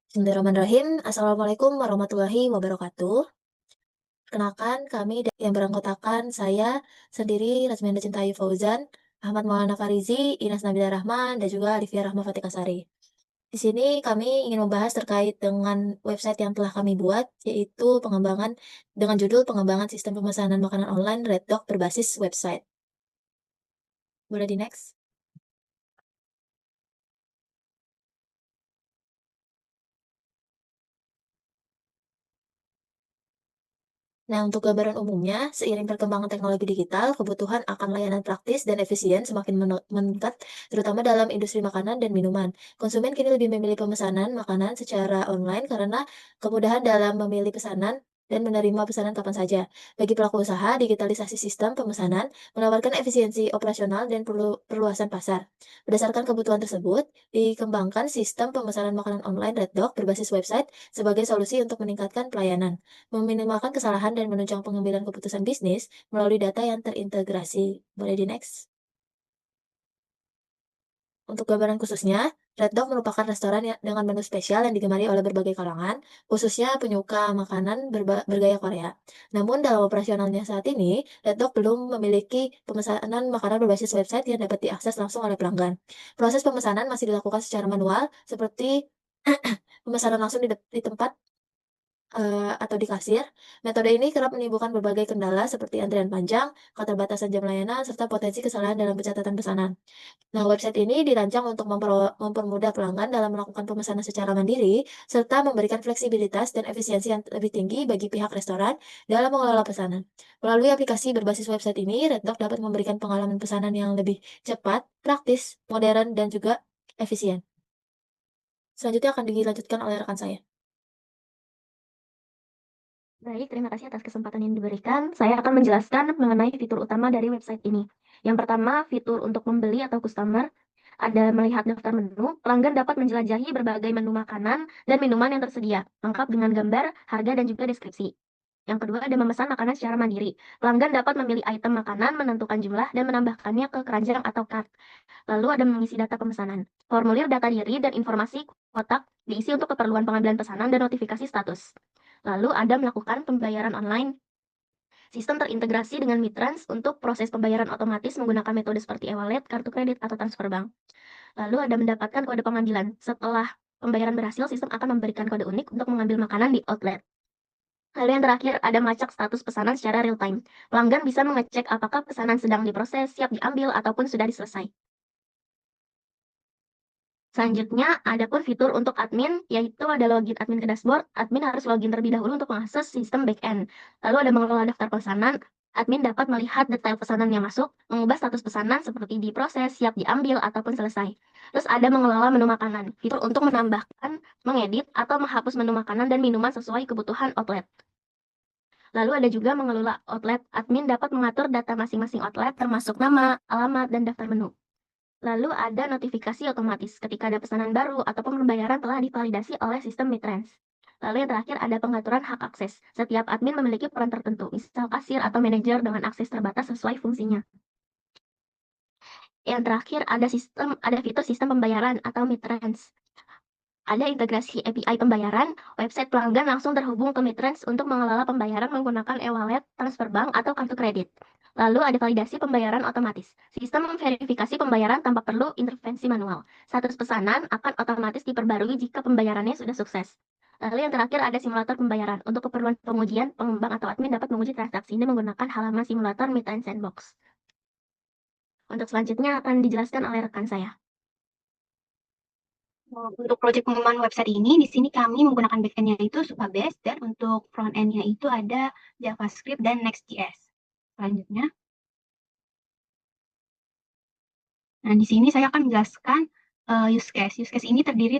Bismillahirrahmanirrahim. Assalamualaikum warahmatullahi wabarakatuh. Perkenalkan, kami yang beranggotakan saya sendiri, Rasmianda Cintai Fauzan, Ahmad Maulana Farizi, Inas Nabila Rahman, dan juga Alifia Rahma Fatikasari. Di sini kami ingin membahas terkait dengan website yang telah kami buat, yaitu pengembangan dengan judul pengembangan sistem pemesanan makanan online Red Dog berbasis website. Boleh di next? Nah, untuk gambaran umumnya, seiring perkembangan teknologi digital, kebutuhan akan layanan praktis dan efisien semakin meningkat, terutama dalam industri makanan dan minuman. Konsumen kini lebih memilih pemesanan makanan secara online karena kemudahan dalam memilih pesanan dan menerima pesanan kapan saja. Bagi pelaku usaha, digitalisasi sistem pemesanan menawarkan efisiensi operasional dan perluasan pasar. Berdasarkan kebutuhan tersebut, dikembangkan sistem pemesanan makanan online Red Dog berbasis website sebagai solusi untuk meningkatkan pelayanan, meminimalkan kesalahan dan menunjang pengambilan keputusan bisnis melalui data yang terintegrasi. Boleh di next? Untuk gambaran khususnya, Red Dog merupakan restoran dengan menu spesial yang digemari oleh berbagai kalangan, khususnya penyuka makanan bergaya Korea. Namun dalam operasionalnya saat ini, Red Dog belum memiliki pemesanan makanan berbasis website yang dapat diakses langsung oleh pelanggan. Proses pemesanan masih dilakukan secara manual, seperti pemesanan langsung di tempat atau di kasir. Metode ini kerap menimbulkan berbagai kendala seperti antrian panjang, keterbatasan jam layanan, serta potensi kesalahan dalam pencatatan pesanan. Nah, website ini dirancang untuk mempermudah pelanggan dalam melakukan pemesanan secara mandiri, serta memberikan fleksibilitas dan efisiensi yang lebih tinggi bagi pihak restoran dalam mengelola pesanan. Melalui aplikasi berbasis website ini, Red Dog dapat memberikan pengalaman pesanan yang lebih cepat, praktis, modern, dan juga efisien. Selanjutnya akan dilanjutkan oleh rekan saya. Baik, terima kasih atas kesempatan yang diberikan. Saya akan menjelaskan mengenai fitur utama dari website ini. Yang pertama, fitur untuk membeli atau customer. Ada melihat daftar menu, pelanggan dapat menjelajahi berbagai menu makanan dan minuman yang tersedia, lengkap dengan gambar, harga, dan juga deskripsi. Yang kedua, ada memesan makanan secara mandiri. Pelanggan dapat memilih item makanan, menentukan jumlah, dan menambahkannya ke keranjang atau cart. Lalu ada mengisi data pemesanan. Formulir data diri dan informasi kotak diisi untuk keperluan pengambilan pesanan dan notifikasi status. Lalu ada melakukan pembayaran online. Sistem terintegrasi dengan Mitrans untuk proses pembayaran otomatis menggunakan metode seperti e-wallet, kartu kredit, atau transfer bank. Lalu ada mendapatkan kode pengambilan. Setelah pembayaran berhasil, sistem akan memberikan kode unik untuk mengambil makanan di outlet. Lalu yang terakhir, ada melacak status pesanan secara real time. Pelanggan bisa mengecek apakah pesanan sedang diproses, siap diambil, ataupun sudah diselesai. Selanjutnya, ada pun fitur untuk admin, yaitu ada login admin ke dashboard. Admin harus login terlebih dahulu untuk mengakses sistem backend. Lalu ada mengelola daftar pesanan. Admin dapat melihat detail pesanan yang masuk, mengubah status pesanan seperti diproses, siap diambil, ataupun selesai. Terus ada mengelola menu makanan, fitur untuk menambahkan, mengedit, atau menghapus menu makanan dan minuman sesuai kebutuhan outlet. Lalu ada juga mengelola outlet. Admin dapat mengatur data masing-masing outlet, termasuk nama, alamat, dan daftar menu. Lalu ada notifikasi otomatis ketika ada pesanan baru ataupun pembayaran telah divalidasi oleh sistem Mitrans. Lalu yang terakhir ada pengaturan hak akses. Setiap admin memiliki peran tertentu, misal kasir atau manajer dengan akses terbatas sesuai fungsinya. Yang terakhir ada fitur sistem pembayaran atau Mitrans. Ada integrasi API pembayaran, website pelanggan langsung terhubung ke Mitrans untuk mengelola pembayaran menggunakan e-wallet, transfer bank, atau kartu kredit. Lalu ada validasi pembayaran otomatis. Sistem memverifikasi pembayaran tanpa perlu intervensi manual. Status pesanan akan otomatis diperbarui jika pembayarannya sudah sukses. Lalu yang terakhir ada simulator pembayaran. Untuk keperluan pengujian, pengembang atau admin dapat menguji transaksi ini menggunakan halaman simulator Mitrans Sandbox. Untuk selanjutnya akan dijelaskan oleh rekan saya. Untuk proyek pengembangan website ini, di sini kami menggunakan backend-nya itu Supabase, dan untuk front-end-nya itu ada JavaScript dan Next.js. Selanjutnya, nah di sini saya akan menjelaskan use case. Use case ini terdiri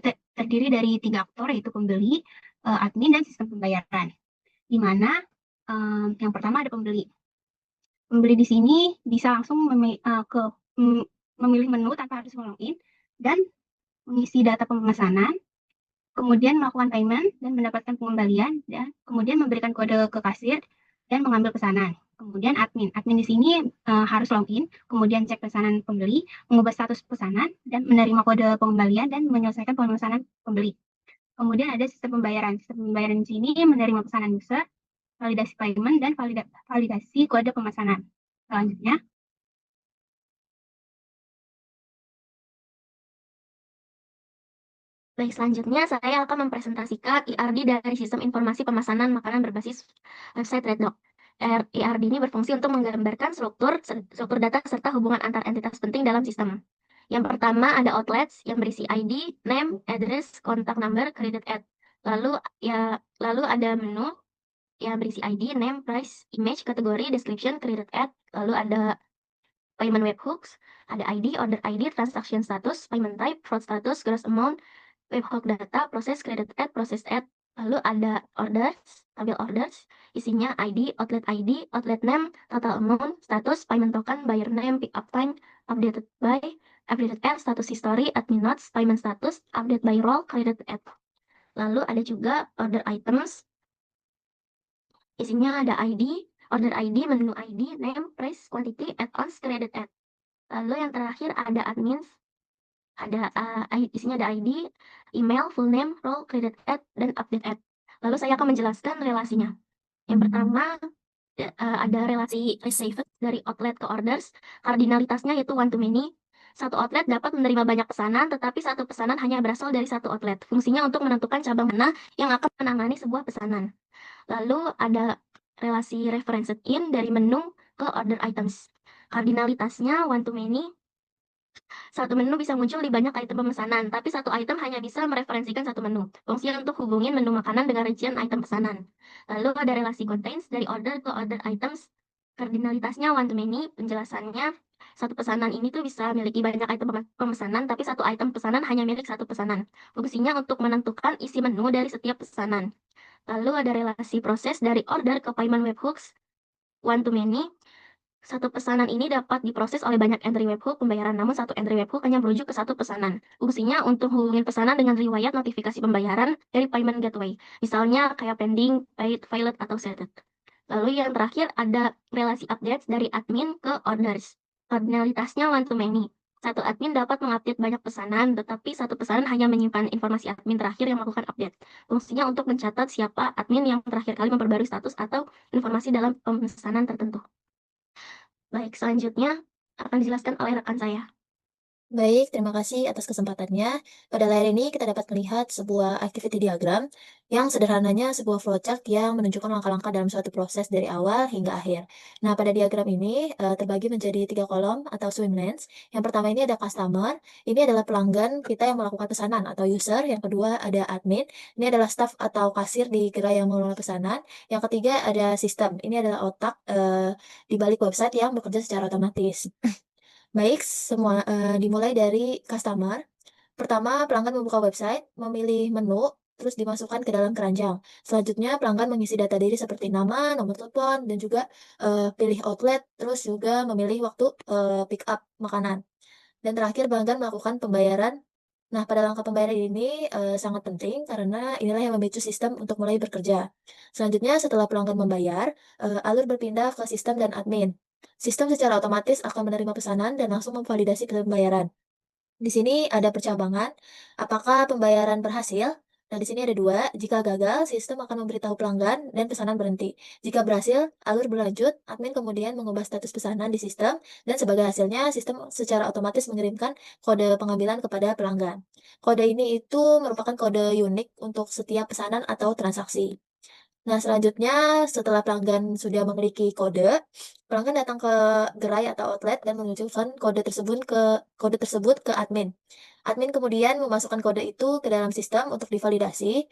dari 3 aktor, yaitu pembeli, admin, dan sistem pembayaran. Di mana yang pertama ada pembeli. Pembeli di sini bisa langsung memilih menu tanpa harus login dan mengisi data pemesanan, kemudian melakukan payment dan mendapatkan pengembalian, dan kemudian memberikan kode ke kasir dan mengambil pesanan. Kemudian admin di sini harus login, kemudian cek pesanan pembeli, mengubah status pesanan, dan menerima kode pengembalian dan menyelesaikan pemesanan pembeli. Kemudian ada sistem pembayaran. Sistem pembayaran di sini menerima pesanan user, validasi payment, dan validasi kode pemesanan. Selanjutnya, Baik, selanjutnya saya akan mempresentasikan IRD dari Sistem Informasi Pemesanan Makanan berbasis website Reddoc. IRD ini berfungsi untuk menggambarkan struktur data serta hubungan antar entitas penting dalam sistem. Yang pertama ada outlets yang berisi ID, name, address, contact number, credit add. Lalu ada menu yang berisi ID, name, price, image, kategori, description, credit add. Lalu ada payment webhooks, ada ID, order ID, transaction status, payment type, fraud status, gross amount, webhook data, proses, credit add, process add. Lalu ada orders, tabel orders, isinya ID, outlet name, total amount, status, payment token, buyer name, pick up time, updated by, updated add, status history, admin notes, payment status, update by role, credit add. Lalu ada juga order items, isinya ada ID, order ID, menu ID, name, price, quantity, add-ons, credit add. Lalu yang terakhir ada admins, isinya ada ID, email, full name, role, credit add, dan update add. Lalu saya akan menjelaskan relasinya. Yang pertama, ada relasi received dari outlet ke orders. Kardinalitasnya yaitu one to many. Satu outlet dapat menerima banyak pesanan, tetapi satu pesanan hanya berasal dari satu outlet. Fungsinya untuk menentukan cabang mana yang akan menangani sebuah pesanan. Lalu ada relasi referenced in dari menu ke order items. Kardinalitasnya one to many. Satu menu bisa muncul di banyak item pemesanan, tapi satu item hanya bisa mereferensikan satu menu. Fungsinya untuk hubungin menu makanan dengan rincian item pesanan. Lalu ada relasi contains dari order ke order items. Kardinalitasnya one to many. Penjelasannya, satu pesanan ini tuh bisa memiliki banyak item pemesanan, tapi satu item pesanan hanya milik satu pesanan. Fungsinya untuk menentukan isi menu dari setiap pesanan. Lalu ada relasi proses dari order ke payment webhooks. One to many. Satu pesanan ini dapat diproses oleh banyak entry webhook pembayaran, namun satu entry webhook hanya merujuk ke satu pesanan. Fungsinya untuk hubungin pesanan dengan riwayat notifikasi pembayaran dari payment gateway, misalnya kayak pending, paid, failed, atau settled. Lalu yang terakhir ada relasi updates dari admin ke orders. Kardinalitasnya one to many. Satu admin dapat mengupdate banyak pesanan, tetapi satu pesanan hanya menyimpan informasi admin terakhir yang melakukan update. Fungsinya untuk mencatat siapa admin yang terakhir kali memperbarui status atau informasi dalam pemesanan tertentu. Baik, selanjutnya akan dijelaskan oleh rekan saya. Baik, terima kasih atas kesempatannya. Pada layar ini kita dapat melihat sebuah activity diagram yang sederhananya sebuah flowchart yang menunjukkan langkah-langkah dalam suatu proses dari awal hingga akhir. Nah, pada diagram ini terbagi menjadi 3 kolom atau swim lanes. Yang pertama ini ada customer, ini adalah pelanggan kita yang melakukan pesanan atau user. Yang kedua ada admin, ini adalah staff atau kasir di gerai yang mengelola pesanan. Yang ketiga ada sistem, ini adalah otak di balik website yang bekerja secara otomatis. Baik, dimulai dari customer. Pertama, pelanggan membuka website, memilih menu, terus dimasukkan ke dalam keranjang. Selanjutnya, pelanggan mengisi data diri seperti nama, nomor telepon, dan juga pilih outlet, terus juga memilih waktu pick up makanan. Dan terakhir, pelanggan melakukan pembayaran. Nah, pada langkah pembayaran ini sangat penting karena inilah yang memicu sistem untuk mulai bekerja. Selanjutnya, setelah pelanggan membayar, alur berpindah ke sistem dan admin. Sistem secara otomatis akan menerima pesanan dan langsung memvalidasi pembayaran. Di sini ada percabangan, apakah pembayaran berhasil? Nah, di sini ada 2. Jika gagal, sistem akan memberitahu pelanggan dan pesanan berhenti. Jika berhasil, alur berlanjut, admin kemudian mengubah status pesanan di sistem, dan sebagai hasilnya, sistem secara otomatis mengirimkan kode pengambilan kepada pelanggan. Kode ini itu merupakan kode unik untuk setiap pesanan atau transaksi. Nah, selanjutnya setelah pelanggan sudah memiliki kode, pelanggan datang ke gerai atau outlet dan menunjukkan kode tersebut ke admin. Admin kemudian memasukkan kode itu ke dalam sistem untuk divalidasi.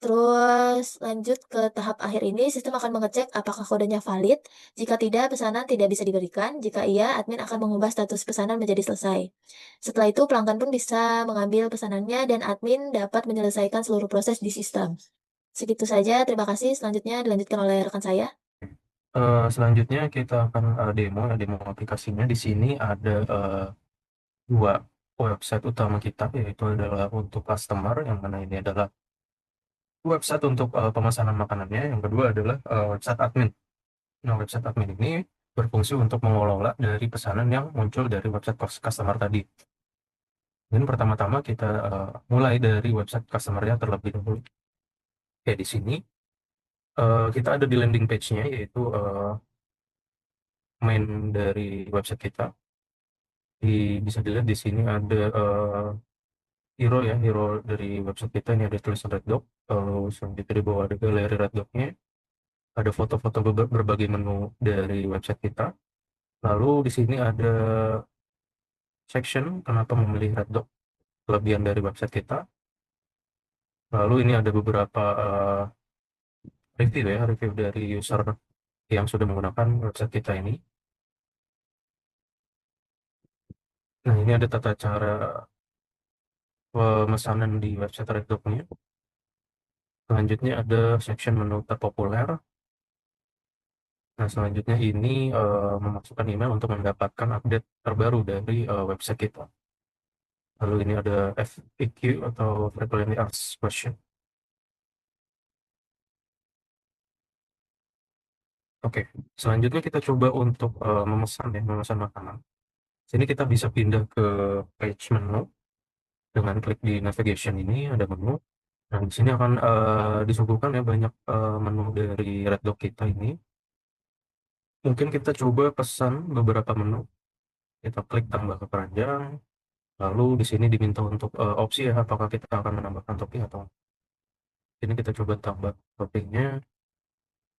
Terus lanjut ke tahap akhir ini, sistem akan mengecek apakah kodenya valid. Jika tidak, pesanan tidak bisa diberikan. Jika iya, admin akan mengubah status pesanan menjadi selesai. Setelah itu, pelanggan pun bisa mengambil pesanannya dan admin dapat menyelesaikan seluruh proses di sistem. Segitu saja, terima kasih. Selanjutnya dilanjutkan oleh rekan saya. Selanjutnya kita akan demo aplikasinya. Di sini ada 2 website utama kita, yaitu adalah untuk customer, yang mana ini adalah website untuk pemesanan makanannya. Yang kedua adalah website admin. Nah, website admin ini berfungsi untuk mengelola dari pesanan yang muncul dari website customer tadi. Dan pertama-tama kita mulai dari website customer-nya terlebih dahulu. Oke, di sini kita ada di landing page-nya, yaitu main dari website kita. Bisa dilihat di sini ada hero ya, hero dari website kita ini ada tulisan Red Dog. Lalu selanjutnya di bawah ada galeri Red Dog-nya, ada foto-foto berbagai menu dari website kita. Lalu di sini ada section kenapa memilih Red Dog, kelebihan dari website kita. Lalu ini ada beberapa review dari user yang sudah menggunakan website kita ini. Nah, ini ada tata cara pemesanan di website Red Dog-nya. Selanjutnya ada section menu terpopuler. Nah, selanjutnya ini memasukkan email untuk mendapatkan update terbaru dari website kita. Lalu ini ada FAQ atau Frequently Asked Question. Oke, selanjutnya kita coba untuk memesan makanan. Sini kita bisa pindah ke page menu dengan klik di navigation ini ada menu. Nah, di sini akan disuguhkan ya banyak menu dari Red Dog kita ini. Mungkin kita coba pesan beberapa menu. Kita klik tambah ke keranjang. Lalu di sini diminta untuk opsi ya, apakah kita akan menambahkan topping atau enggak. Ini kita coba tambah toppingnya.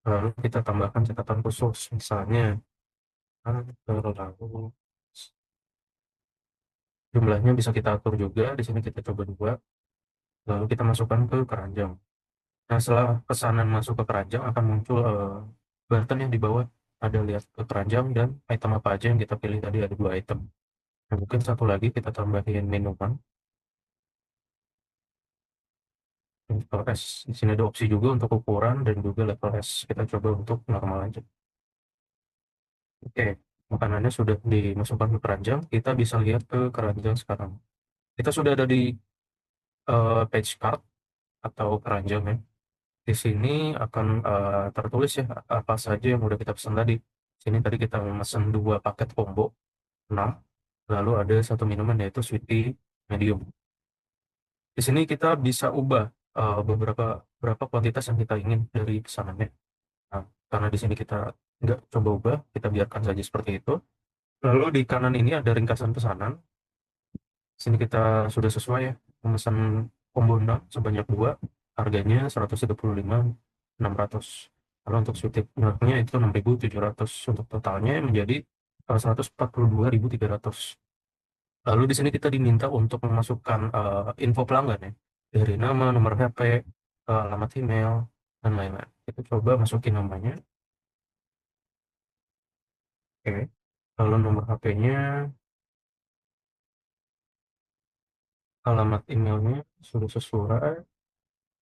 Lalu kita tambahkan catatan khusus, misalnya lalu jumlahnya bisa kita atur juga. Di sini kita coba 2. Lalu kita masukkan ke keranjang. Nah, setelah pesanan masuk ke keranjang akan muncul button yang di bawah, ada lihat ke keranjang dan item apa aja yang kita pilih tadi, ada 2 item. Nah, mungkin satu lagi kita tambahin minuman. Level S. Di sini ada opsi juga untuk ukuran dan juga level S. Kita coba untuk normal aja. Oke, makanannya sudah dimasukkan ke keranjang. Kita bisa lihat ke keranjang sekarang. Kita sudah ada di page card atau keranjang ya. Di sini akan tertulis ya apa saja yang udah kita pesan tadi. Sini tadi kita memesan 2 paket combo 6, lalu ada 1 minuman yaitu sweet tea medium. Di sini kita bisa ubah berapa kuantitas yang kita ingin dari pesanannya. Nah, karena di sini kita nggak coba ubah, kita biarkan saja seperti itu. Lalu di kanan ini ada ringkasan pesanan. Sini kita sudah sesuai ya, memesan combo 6 sebanyak 2, harganya 135.600. Lalu untuk sweet milknya itu 6.700, untuk totalnya menjadi 142.300. Lalu di sini kita diminta untuk memasukkan info pelanggan ya, dari nama, nomor HP, alamat email, dan lain-lain. Kita coba masukin namanya. Oke. Lalu nomor HP-nya, alamat emailnya sudah sesuai.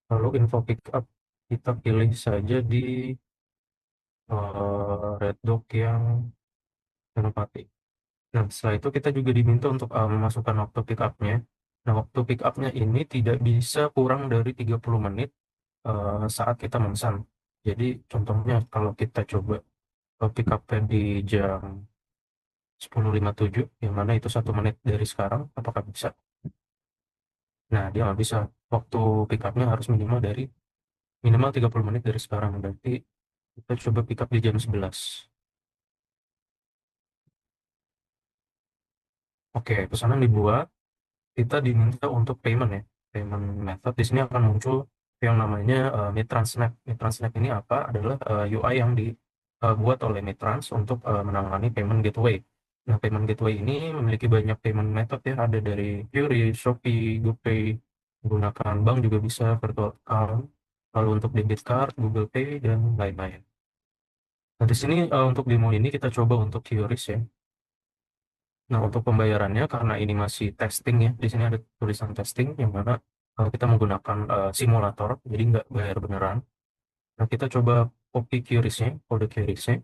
Lalu info pick up kita pilih saja di Red Dog yang Senopati. Nah, setelah itu kita juga diminta untuk memasukkan waktu pick up-nya. Nah, waktu pick up-nya ini tidak bisa kurang dari 30 menit saat kita memesan. Jadi contohnya kalau kita coba pick up-nya di jam 10.57, yang mana itu 1 menit dari sekarang, apakah bisa? Nah, dia nggak bisa. Waktu pick up-nya harus minimal 30 menit dari sekarang. Berarti kita coba pick up di jam 11. Oke, pesanan dibuat. Kita diminta untuk payment ya. Payment method di sini akan muncul yang namanya Mitransnet. Mitransnet ini apa? Adalah UI yang dibuat oleh Mitrans untuk menangani payment gateway. Nah, payment gateway ini memiliki banyak payment method ya. Ada dari QRIS, Shopee, GoPay, menggunakan bank juga bisa, virtual account, lalu untuk debit card, Google Pay, dan lain-lain. Nah, di sini untuk demo ini kita coba untuk QRIS ya. Nah, untuk pembayarannya karena ini masih testing ya, di sini ada tulisan testing yang mana kita menggunakan simulator, jadi nggak bayar beneran. Nah, kita coba copy QRIS-nya, kode QRIS-nya,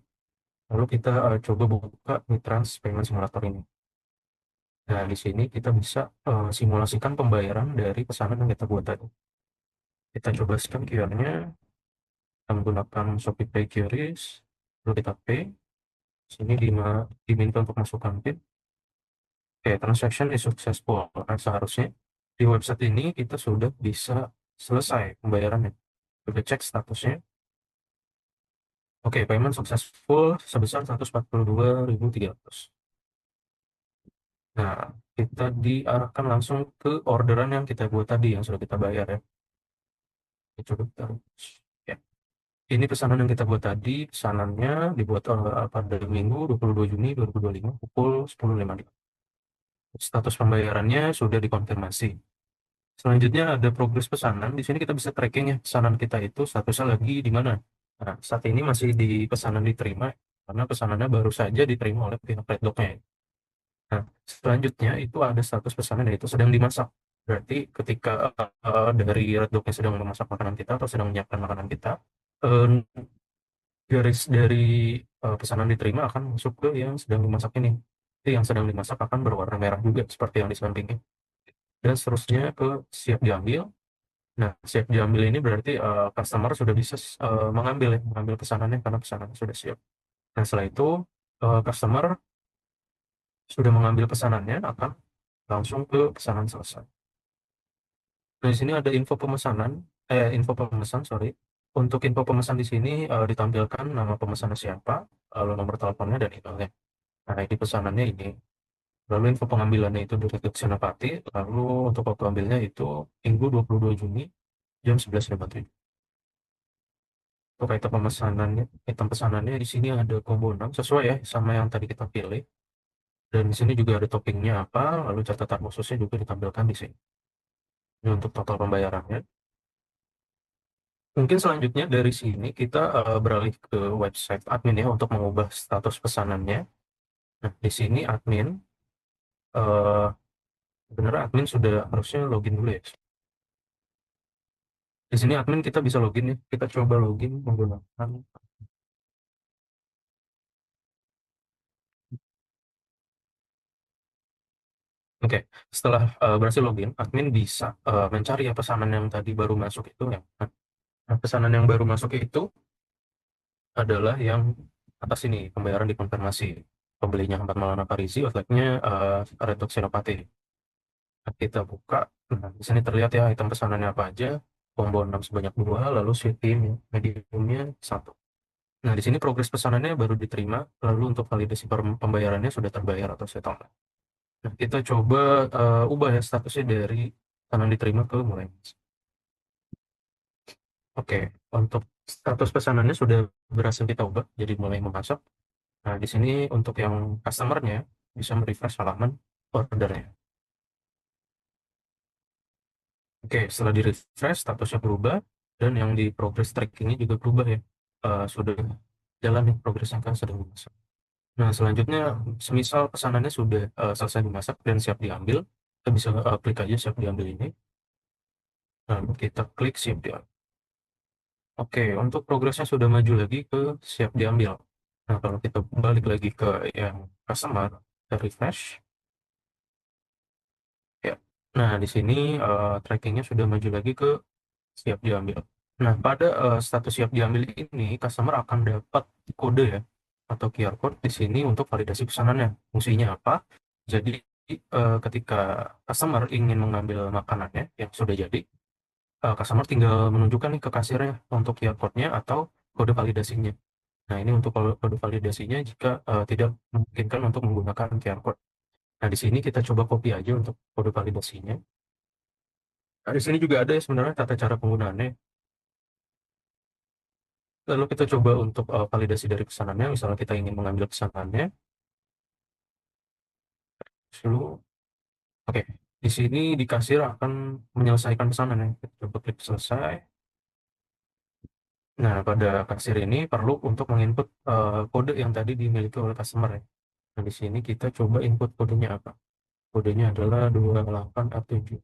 lalu kita coba buka Mitrans Payment Simulator ini. Nah, di sini kita bisa simulasikan pembayaran dari pesanan yang kita buat tadi. Kita coba scan QR-nya, kita menggunakan Shopee Pay QRIS, lalu kita pay. Sini diminta untuk masukkan PIN. Oke, transaction is successful. Nah, seharusnya di website ini kita sudah bisa selesai pembayarannya. Coba cek statusnya. Oke, payment successful sebesar 142.300. Nah, kita diarahkan langsung ke orderan yang kita buat tadi, yang sudah kita bayar ya. Coba kita ya. Ini pesanan yang kita buat tadi, pesanannya dibuat pada Minggu 22 Juni 2025 pukul 10.55. Status pembayarannya sudah dikonfirmasi. Selanjutnya ada progres pesanan. Di sini kita bisa tracking ya, pesanan kita itu statusnya lagi di mana. Nah, saat ini masih di pesanan diterima, karena pesanannya baru saja diterima oleh pihak Reddoc-nya. Nah, selanjutnya itu ada status pesanan yaitu sedang dimasak. Berarti ketika dari Reddoc-nya sedang memasak makanan kita atau sedang menyiapkan makanan kita, eh, garis dari pesanan diterima akan masuk ke yang sedang dimasak ini. Jadi yang sedang dimasak akan berwarna merah juga seperti yang di sampingnya. Dan seterusnya ke siap diambil. Nah, siap diambil ini berarti customer sudah bisa mengambil pesanannya karena pesanannya sudah siap. Nah, setelah itu customer sudah mengambil pesanannya akan langsung ke pesanan selesai. Nah, di sini ada info pemesan, sorry. Untuk info pemesan di sini ditampilkan nama pemesannya siapa, lalu nomor teleponnya dan emailnya. Nah, ID pesanannya ini. Lalu info pengambilannya itu dari Senopati, lalu untuk waktu ambilnya itu Minggu 22 Juni jam 11.57. Untuk item pesanannya di sini ada combo 6 sesuai ya sama yang tadi kita pilih. Dan di sini juga ada toppingnya apa, lalu catatan khususnya juga ditampilkan di sini. Ini untuk total pembayarannya. Mungkin selanjutnya dari sini kita beralih ke website admin ya untuk mengubah status pesanannya. Nah, di sini admin, eh sebenarnya admin sudah harusnya login dulu ya. Di sini admin kita bisa login ya. Kita coba login menggunakan. Oke, setelah berhasil login, admin bisa mencari ya pesanan yang tadi baru masuk itu ya. Nah, pesanan yang baru masuk itu adalah yang atas ini, pembayaran dikonfirmasi. Pembelinya Ahmad Maulana Farizi, outletnya Reddoc Senopati. Nah, kita buka, nah, di sini terlihat ya item pesanannya apa aja. Combo 6 sebanyak 2, lalu sweet mediumnya 1. Nah, di sini progres pesanannya baru diterima, lalu untuk validasi pembayarannya sudah terbayar atau settlement. Nah, kita coba ubah ya statusnya dari pesanan diterima ke mulai. Oke, untuk status pesanannya sudah berhasil kita ubah, jadi mulai memasak. Nah, di sini untuk yang customernya bisa merefresh halaman ordernya. Oke, setelah di refresh statusnya berubah dan yang di progress trackingnya juga berubah ya. Sudah jalan nih progresnya kan sedang dimasak. Nah, selanjutnya semisal pesanannya sudah selesai dimasak dan siap diambil, kita bisa klik aja siap diambil ini. Lalu kita klik siap diambil. Oke, untuk progresnya sudah maju lagi ke siap diambil. Nah, kalau kita balik lagi ke yang customer, kita refresh. Ya. Nah, di sini trackingnya sudah maju lagi ke siap diambil. Nah, pada status siap diambil ini, customer akan dapat kode ya, atau QR code di sini untuk validasi pesanannya. Fungsinya apa? Jadi, ketika customer ingin mengambil makanannya yang sudah jadi, customer tinggal menunjukkan nih ke kasirnya untuk QR code-nya atau kode validasinya. Nah, ini untuk kode validasinya jika tidak memungkinkan untuk menggunakan QR code. Nah, di sini kita coba copy aja untuk kode validasinya. Nah, di sini juga ada ya sebenarnya tata cara penggunaannya. Lalu kita coba untuk validasi dari pesanannya, misalnya kita ingin mengambil pesanannya. Lalu, oke, di sini di kasir akan menyelesaikan pesanannya. Kita coba klik selesai. Nah, pada kasir ini perlu untuk menginput kode yang tadi dimiliki oleh customer ya. Nah, di sini kita coba input kodenya apa. Kodenya adalah 28A7.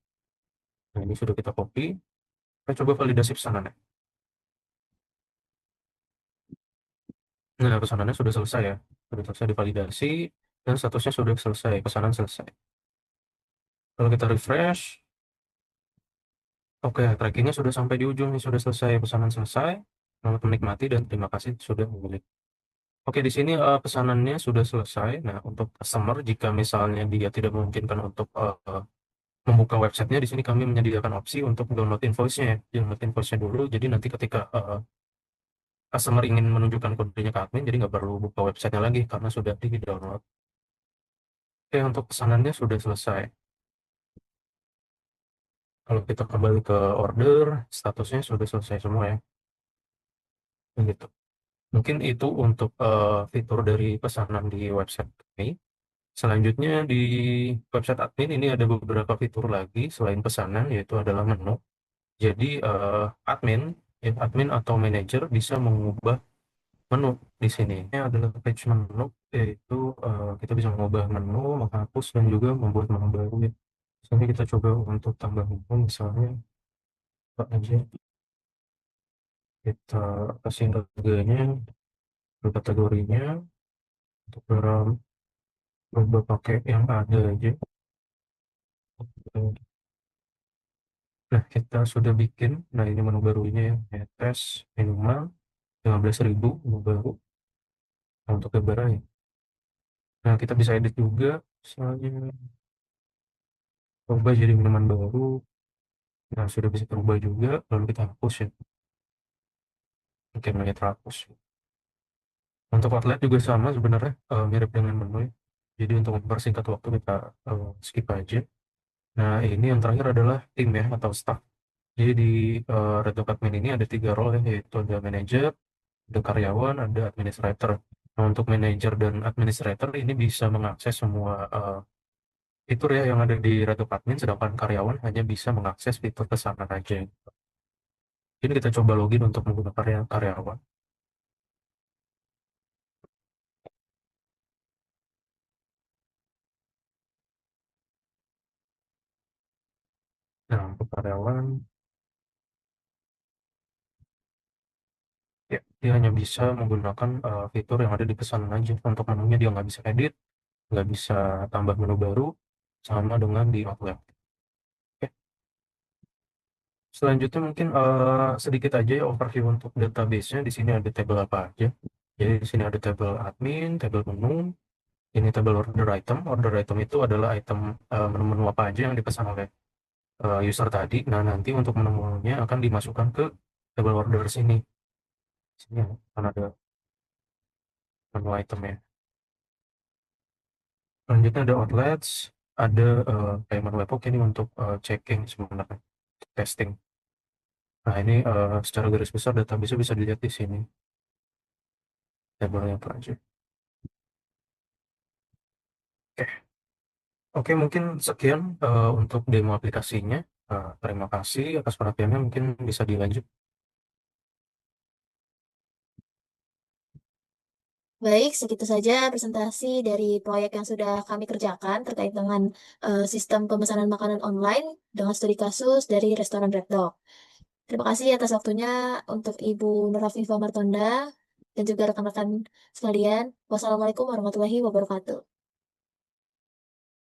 Nah, ini sudah kita copy. Kita coba validasi pesanannya. Nah, pesanannya sudah selesai ya. Sudah selesai divalidasi dan statusnya sudah selesai, pesanan selesai. Kalau kita refresh, oke, trackingnya sudah sampai di ujung, sudah selesai, pesanan selesai. Selamat menikmati dan terima kasih sudah memilih. Oke, di sini pesanannya sudah selesai. Nah, untuk customer, jika misalnya dia tidak memungkinkan untuk membuka websitenya, di sini kami menyediakan opsi untuk download invoice-nya ya. Download invoice-nya dulu, jadi nanti ketika customer ingin menunjukkan kodenya ke admin, jadi nggak perlu buka websitenya lagi karena sudah di-download. Oke, untuk pesanannya sudah selesai. Kalau kita kembali ke order, statusnya sudah selesai semua ya. Begitu. Mungkin itu untuk fitur dari pesanan di website kami. Selanjutnya di website admin ini ada beberapa fitur lagi selain pesanan, yaitu adalah menu. Jadi admin atau manajer bisa mengubah menu di sini. Ini adalah page menu, yaitu kita bisa mengubah menu, menghapus, dan juga membuat menu baru ya. Di sini kita coba untuk tambah menu, misalnya apa aja. Kita kasih harganya, kategorinya, untuk berubah pakai yang ada aja. Nah, kita sudah bikin. Nah, ini menu barunya ya. Tes minimal 15.000 menu baru. Nah, untuk gambarnya ya. Nah, kita bisa edit juga. Misalnya, ubah jadi minuman baru. Nah, sudah bisa terubah juga. Lalu kita hapus ya. Oke, namanya terhapus. Untuk outlet juga sama sebenarnya. Mirip dengan menu ya. Jadi untuk mempersingkat waktu kita skip aja. Nah, ini yang terakhir adalah tim ya, atau staff. Jadi di Red Dot Admin ini ada 3 role ya, yaitu ada manajer, ada karyawan, ada administrator. Nah, untuk manajer dan administrator ini bisa mengakses semua fitur ya yang ada di Red Dot Admin, sedangkan karyawan hanya bisa mengakses fitur pesanan aja. Ini kita coba login untuk menggunakan karyawan. Nah, untuk karyawan, ya, dia hanya bisa menggunakan fitur yang ada di pesanan aja. Untuk menunya dia nggak bisa edit, nggak bisa tambah menu baru, sama dengan di Outlook. Oke. Selanjutnya mungkin sedikit aja ya overview untuk database-nya. Di sini ada tabel apa aja. Jadi di sini ada tabel admin, tabel menu, ini tabel order item. Order item itu adalah item menu-menu apa aja yang dipesan oleh user tadi. Nah, nanti untuk menu-menunya akan dimasukkan ke tabel order sini. Sini akan ada menu item ya. Selanjutnya ada outlets, ada payment webhook ini untuk checking sebenarnya, testing. Nah, ini secara garis besar database bisa dilihat di sini. Tabelnya apa aja. Oke, Oke, mungkin sekian untuk demo aplikasinya. Terima kasih atas perhatiannya. Mungkin bisa dilanjut. Baik, segitu saja presentasi dari proyek yang sudah kami kerjakan terkait dengan sistem pemesanan makanan online dengan studi kasus dari restoran Red Dog. Terima kasih atas waktunya untuk Ibu Nurafifa Martonda dan juga rekan-rekan sekalian. Wassalamualaikum warahmatullahi wabarakatuh.